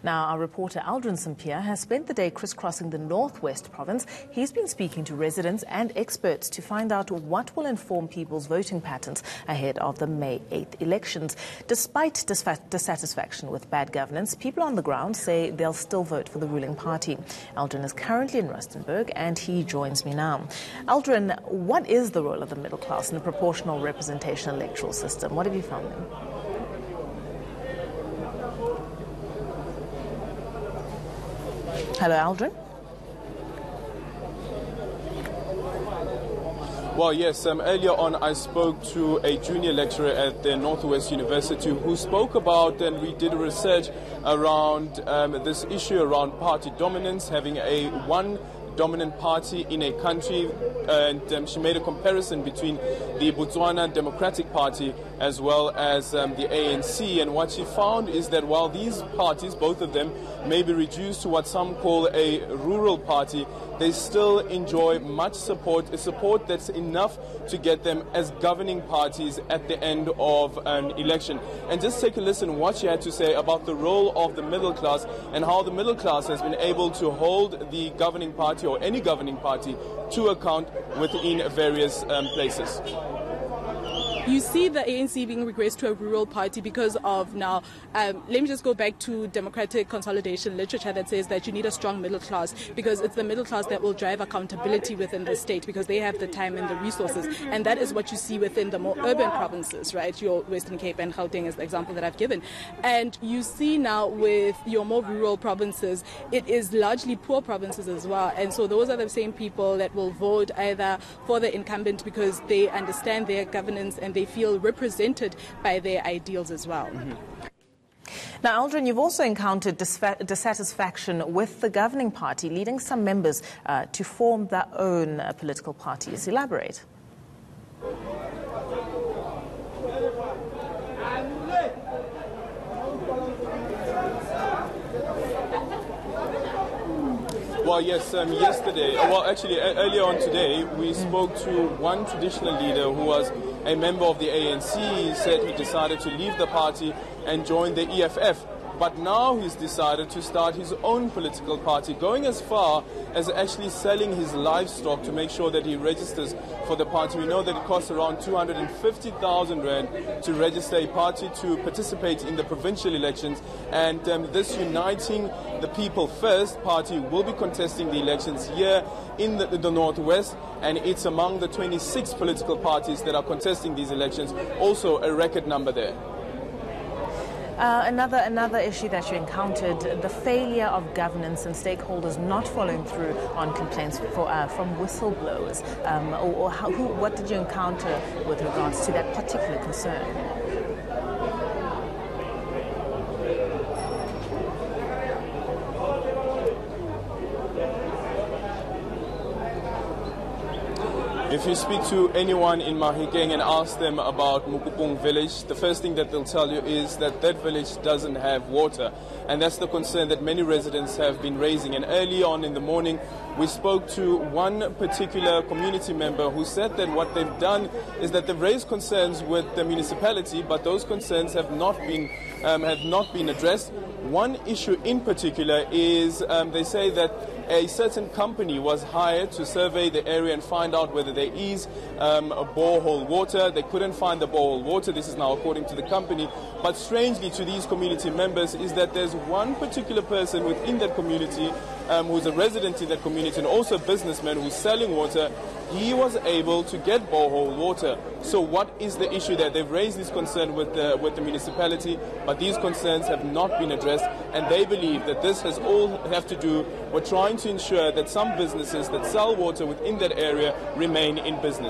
Now, our reporter Aldrin Sampear has spent the day crisscrossing the northwest province. He's been speaking to residents and experts to find out what will inform people's voting patterns ahead of the May 8th elections. Despite dissatisfaction with bad governance, people on the ground say they'll still vote for the ruling party. Aldrin is currently in Rustenburg and he joins me now. Aldrin, what is the role of the middle class in the proportional representation electoral system? What have you found them? Hello, Aldrin. Well, yes, earlier on I spoke to a junior lecturer at the Northwest University who spoke about, and we did research around this issue around party dominance, having one dominant party in a country, and she made a comparison between the Botswana Democratic Party as well as the ANC, and what she found is that while these parties, both of them, may be reduced to what some call a rural party, they still enjoy much support, a support that's enough to get them as governing parties at the end of an election. And just take a listen what she had to say about the role of the middle class and how the middle class has been able to hold the governing party or any governing party to account within various places. You see the ANC being regressed to a rural party because of now, let me just go back to democratic consolidation literature that says that you need a strong middle class because it's the middle class that will drive accountability within the state because they have the time and the resources. And that is what you see within the more urban provinces, right? Your Western Cape and Gauteng is the example that I've given. And you see now with your more rural provinces, it is largely poor provinces as well. And so those are the same people that will vote either for the incumbent because they understand their governance and they feel represented by their ideals as well. Mm-hmm. Now, Aldrin, you've also encountered dissatisfaction with the governing party, leading some members to form their own political parties. Elaborate. Well, yes, yesterday, actually earlier on today, we spoke to one traditional leader who was a member of the ANC. He said he decided to leave the party and join the EFF. But now he's decided to start his own political party, going as far as actually selling his livestock to make sure that he registers for the party. We know that it costs around 250,000 rand to register a party to participate in the provincial elections. And this Uniting the People First party will be contesting the elections here in the Northwest. And it's among the 26 political parties that are contesting these elections, also a record number there. Another issue that you encountered, the failure of governance and stakeholders not following through on complaints from whistleblowers. What did you encounter with regards to that particular concern? If you speak to anyone in Mahikeng and ask them about Mukupung village, the first thing that they'll tell you is that that village doesn't have water. And that's the concern that many residents have been raising. And early on in the morning, we spoke to one particular community member who said that what they've done is that they've raised concerns with the municipality, but those concerns have not been addressed. One issue in particular is they say that a certain company was hired to survey the area and find out whether there is borehole water. They couldn't find the borehole water. This is now according to the company. But strangely to these community members is that there's one particular person within that community who's a resident in that community and also a businessman who's selling water. He was able to get borehole water. So what is the issue there? They've raised this concern with the municipality, but these concerns have not been addressed, and they believe that this has all have to do with trying to ensure that some businesses that sell water within that area remain in business.